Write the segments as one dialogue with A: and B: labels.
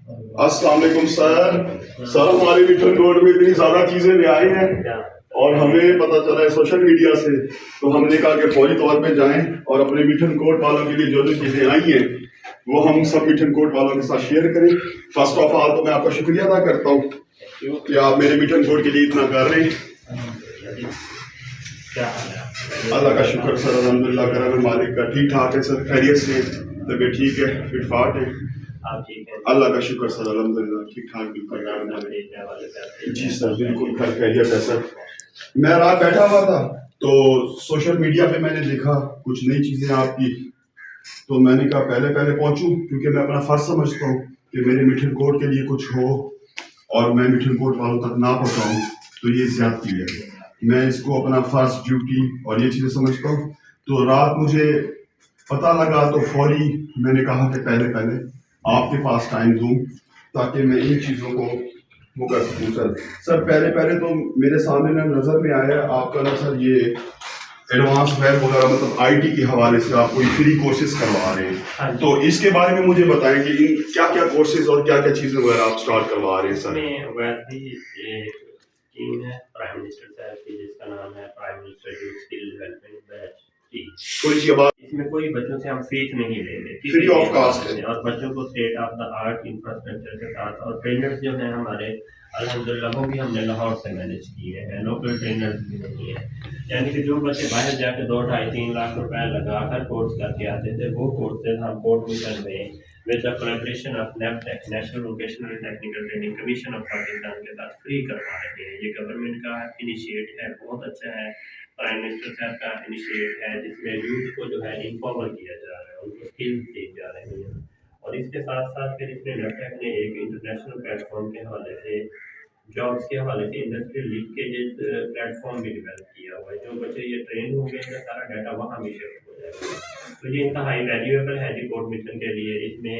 A: السلام علیکم سر ہماری میٹھن روڈ میں اتنی زیادہ چیزیں لے آئی ہیں اور ہمیں پتہ چلا ہے سوشل میڈیا سے، تو ہم نے کہا کہ فوری طور پہ جائیں اور اپنے میٹھن کوٹ والوں کے لیے جو جو چیزیں آئی ہیں وہ ہم سب میٹھن کوٹ والوں کے ساتھ شیئر کریں۔ فرسٹ آف آل تو میں آپ کا شکریہ ادا کرتا ہوں کہ آپ میرے میٹھن کوٹ کے لیے اتنا کر رہے ہیں۔ اللہ کا شکر سر، الحمدللہ کرم مالک کا، ٹھیک ٹھاک ہے سر، خیریت سے، طبیعت ٹھیک ہے، فٹ فاٹ ہے، اللہ کا شکر سر، الحمدللہ ٹھیک ٹھاک بالکل۔ جی سر بالکل خیریت ہے سر۔ میں رات بیٹھا ہوا تھا تو سوشل میڈیا پہ میں نے دیکھا کچھ نئی چیزیں آپ کی، تو میں نے کہا پہلے پہنچوں، کیونکہ میں اپنا فرض سمجھتا ہوں کہ میرے میٹھن کوٹ کے لیے کچھ ہو اور میں میٹھن کوٹ والوں تک نہ پہنچاؤں تو یہ زیادتی ہے۔ میں اس کو اپنا فرض، ڈیوٹی اور یہ چیزیں سمجھتا ہوں۔ تو رات مجھے پتہ لگا تو فوری میں نے کہا کہ پہلے آپ کے پاس ٹائم دوں تاکہ میں ان چیزوں کو وہ کر سکوں۔ سر پہلے تو میرے سامنے نظر میں آیا آپ کا نا سر، یہ ایڈوانس ویب وغیرہ مطلب آئی ٹی کے حوالے سے آپ کوئی فری کورسز کروا رہے ہیں، تو اس کے بارے میں مجھے بتائیں کہ کیا کیا کورسز اور کیا کیا چیزیں وغیرہ آپ اسٹارٹ کروا رہے ہیں سر؟
B: اسکیم ہے پرائم منسٹر صاحب کی جس کا نام ہے prime minister youth skill development batch. اس میں کوئی بچوں سے ہم فیس نہیں لے رہے،
A: فری آف کاسٹ ہے،
B: اور بچوں کو state of the art infrastructure کے ساتھ، اور ٹرینرز جو ہیں ہمارے الحمدللہ وہ بھی ہم نے لاہور سے مینیج کیے ہیں، لوکل ٹرینرز بھی نہیں ہیں، یعنی کہ جو بچے باہر جا کے 2-2.5-3 لاکھ روپے لگا کر کورس کر کے آتے تھے، وہ کورسز ہم کوٹ میٹن میں with the collaboration of NAPTEC national vocational technical training commission of Pakistan کے ساتھ فری کروا رہے ہیں۔ یہ گورنمنٹ کا انیشیٹ ہے، بہت اچھا ہے، پرائم منسٹر صاحب کا انیشیٹ ہے، جس میں یوتھ کو جو ہے امپاور کیا جا رہا ہے، ان کو اسکلز دی جا رہی ہیں، اور اس کے ساتھ ساتھ پھر اس میں نیپٹیک نے ایک انٹرنیشنل پلیٹ فارم کے حوالے سے، جابس کے حوالے سے انڈسٹریل لنکیجز پلیٹ فارم بھی ڈیولپ کیا ہوا ہے۔ جو بچے یہ ٹرین ہوں گے ان کا سارا ڈیٹا وہاں بھی شفٹ ہو جائے گا، تو یہ انتہائی ویلیویبل ہے جی کوٹ میٹن کے لیے۔ اس میں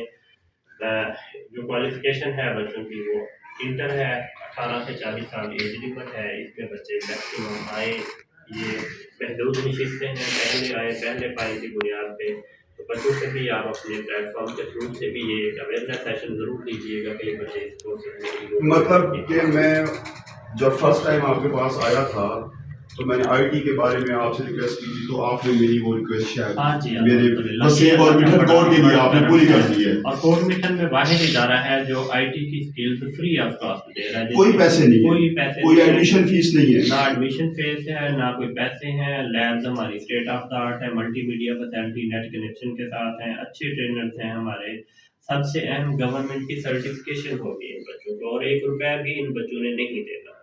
B: جو کوالیفیکیشن ہے بچوں کی وہ انٹر ہے، 18 سے 40 سال ایج لمٹ ہے، اس میں بچے میکسیمم آئے، یہ محدود نشستیں ہیں، پہلے پائے کی بنیاد پہ، تو بچوں سے بھی آپ اپنے پلیٹ فارم کے تھرو سے بھی یہ ایک اویئرنیس سیشن ضرور دیجیے گا کہ بچے اس کو
A: مطلب کہ میں جب فرسٹ ٹائم آپ کے پاس آیا تھا تو میں نے آئی ٹی کے بارے میں آپ سے ریکویسٹ کی تھی، تو آپ نے میری وہ ریکویسٹ شاید میرے وسیم اور میٹھن کوٹ کے لیے آپ نے پوری کر دی ہے،
B: اور کوٹ میٹھن میں واحد ادارہ ہے جو آئی ٹی کی اسکلز فری آف کاسٹ دے رہا ہے،
A: کوئی پیسے نہیں، کوئی ایڈمیشن فیس نہیں ہے،
B: نہ ایڈمیشن فیس ہے نہ کوئی پیسے ہیں، لیبز ہماری اسٹیٹ آف دا آرٹ ہے، multimedia facility net connection کے ساتھ ہیں، اچھے ٹرینرز ہیں ہمارے، سب سے اہم گورنمنٹ کی سرٹیفکیشن ہوگی ان بچوں کو، اور 1 روپیہ بھی ان بچوں نے نہیں دینا ہمیں،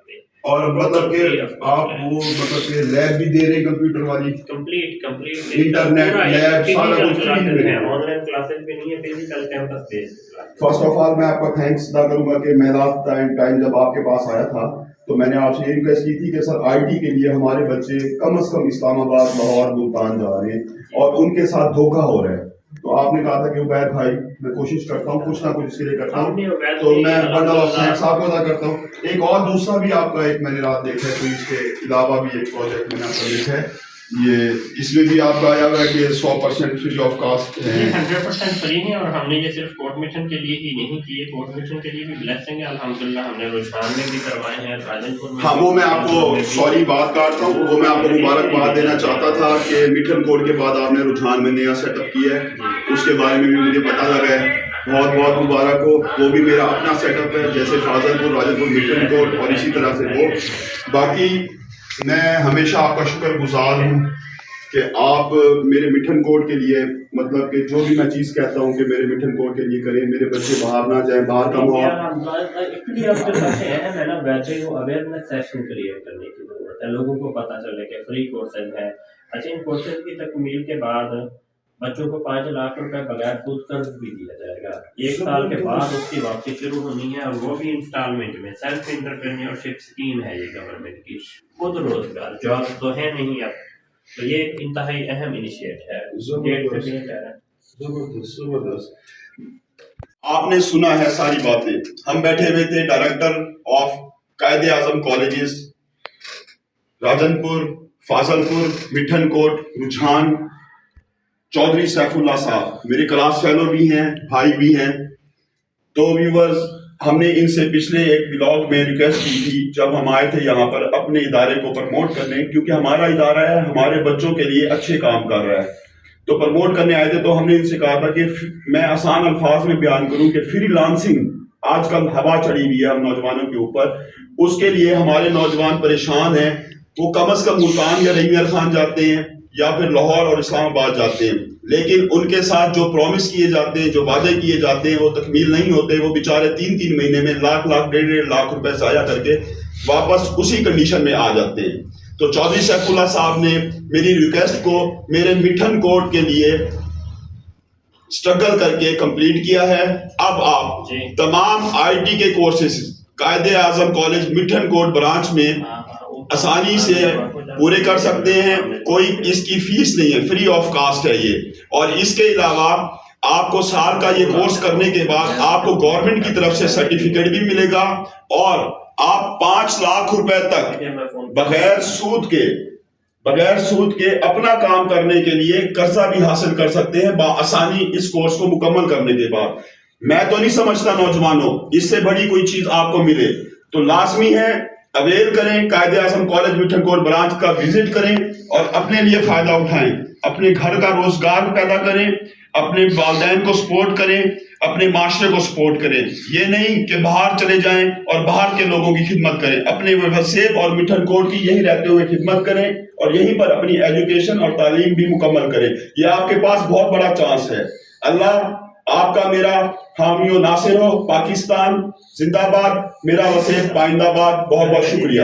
A: اور مطلب کہ آپ وہ مطلب کہ لیب بھی دے رہے ہیں کمپیوٹر والی،
B: کمپلیٹ
A: انٹرنیٹ لیب سارا کچھ فری ہے،
B: آن لائن کلاسز بھی نہیں ہے، physical campus based.
A: First of all میں آپ کا تھینکس ادا کروں گا کہ میں لاسٹ ٹائم جب آپ کے پاس آیا تھا تو میں نے آپ سے یہ ریکویسٹ کی تھی کہ سر آئی ٹی کے لیے ہمارے بچے کم از کم اسلام آباد، لاہور، ملتان جا رہے ہیں اور ان کے ساتھ دھوکہ ہو رہا ہے، تو آپ نے کہا تھا کہ عبید بھائی میں کوشش کرتا ہوں کچھ نہ کچھ اس کے لیے کرتا ہوں، تو میں بنڈل آف تھینکس آپ کو ادا کرتا ہوں۔ ایک اور دوسرا بھی آپ کا ایک میں نے رات دیکھا ہے، کوئی اس کے علاوہ بھی ایک پروجیکٹ میں نے آپ کا دیکھا ہے، یہ اس میں بھی آپ کا آیا ہوا ہے کہ 100% فری آف کاسٹ ہے،
B: 100% فری ہے، اور ہم نے یہ صرف کوٹ میٹن کے لیے ہی نہیں کیے، کوٹ میٹن کے لیے بھی بلیسنگ ہے الحمدللہ، ہم نے رجحان میں بھی کروائے ہیں، راجن پور میں۔
A: ہاں وہ میں آپ کو سوری بات کاٹتا ہوں، وہ میں آپ کو مبارکباد دینا چاہتا تھا کہ میٹھن کوٹ کے بعد آپ نے رجحان میں نیا سیٹ اپ کیا ہے، اس کے بارے میں بھی مجھے پتہ لگا ہے، بہت بہت مبارک ہو، وہ بھی میرا اپنا سیٹ اپ ہے، جیسے فاضل پور، راجن پور، میٹھن کوٹ اور اسی طرح سے وہ۔ باقی میں ہمیشہ آپ کا شکر گزار ہوں کہ آپ میرے میٹھن کوٹ کے لیے مطلب کہ جو بھی میں چیز کہتا ہوں کہ میرے میٹھن کوٹ کے لیے کریں، میرے بچے باہر نہ جائیں، باہر کا
B: اویئرنیس سیشن کریٹ کرنے کی ضرورت ہے، لوگوں کو پتہ چلے کہ فری کورسز ہیں۔ اچھا، ان کورسز کی تکمیل کے بعد بچوں کو 5 لاکھ روپے بغیر سود قرض بھی دیا جائے گا، 1 سال کے بعد اس کی واپسی شروع ہونی ہے، اور وہ بھی انسٹالمنٹ میں۔ سیلف انٹرپرینیورشپ اسکیم ہے یہ گورنمنٹ کی، خود روزگار، جاب تو ہے نہیں اب، تو یہ ایک انتہائی اہم انیشیٹ ہے۔
A: زبردست، آپ نے سنا ہے ساری باتیں، ہم بیٹھے ہوئے تھے director of Quaid Azam colleges Rajan پور، فاضل پور، میٹھن کوٹ، رجحان، چودھری سیف اللہ صاحب میرے کلاس فیلو بھی ہیں، بھائی بھی ہیں، تو ویورز ہم نے ان سے پچھلے ایک ولاگ میں ریکویسٹ کی تھی جب ہم آئے تھے یہاں پر اپنے ادارے کو پروموٹ کرنے، کیونکہ ہمارا ادارہ ہے ہمارے بچوں کے لیے اچھے کام کر رہا ہے، تو پروموٹ کرنے آئے تھے. تو ہم نے ان سے کہا تھا کہ میں آسان الفاظ میں بیان کروں کہ فری لانسنگ آج کل ہوا چڑھی ہوئی ہے ہم نوجوانوں کے اوپر، اس کے لیے ہمارے نوجوان پریشان ہیں. وہ کم از کم ملتان یا رحیم خان جاتے ہیں یا پھر لاہور اور اسلام آباد جاتے ہیں، لیکن ان کے ساتھ جو پرومس کیے جاتے ہیں، جو وعدے کیے جاتے ہیں، وہ تکمیل نہیں ہوتے. وہ بیچارے 3 مہینے میں لاکھ 1.5 روپے ضائع کر کے واپس اسی کنڈیشن میں آ جاتے ہیں. تو چودھری سیف اللہ صاحب نے میری ریکویسٹ کو میرے مٹھن کوڈ کے لیے اسٹرگل کر کے کمپلیٹ کیا ہے. اب آپ تمام آئی ٹی کے کورسز قائد اعظم کالج مٹھن کوٹ برانچ میں آسانی سے پورے کر سکتے ہیں. کوئی اس کی فیس نہیں ہے، فری آف کاسٹ ہے یہ. اور اس کے علاوہ آپ کو سال کا یہ کورس کرنے کے بعد آپ کو گورنمنٹ کی طرف سے سرٹیفکیٹ بھی ملے گا، اور آپ 5 لاکھ روپے تک بغیر سود کے اپنا کام کرنے کے لیے قرضہ بھی حاصل کر سکتے ہیں بآسانی اس کورس کو مکمل کرنے کے بعد. میں تو نہیں سمجھتا نوجوانوں اس سے بڑی کوئی چیز آپ کو ملے، تو لازمی ہے اویل کریں، قائد اعظم کالج مٹھن کوٹ برانچ کا وزٹ کریں اور اپنے لیے فائدہ اٹھائیں، اپنے گھر کا روزگار پیدا کریں، اپنے والدین کو سپورٹ کریں، اپنے معاشرے کو سپورٹ کریں. یہ نہیں کہ باہر چلے جائیں اور باہر کے لوگوں کی خدمت کریں، اپنے وسیب اور مٹھن کوٹ کی یہیں رہتے ہوئے خدمت کریں اور یہیں پر اپنی ایجوکیشن اور تعلیم بھی مکمل کریں. یہ آپ کے پاس بہت بڑا چانس ہے. اللہ آپ کا میرا حامی و ناصر ہو. پاکستان زندہ باد، میرا وسیب پائندہ باد. بہت بہت شکریہ.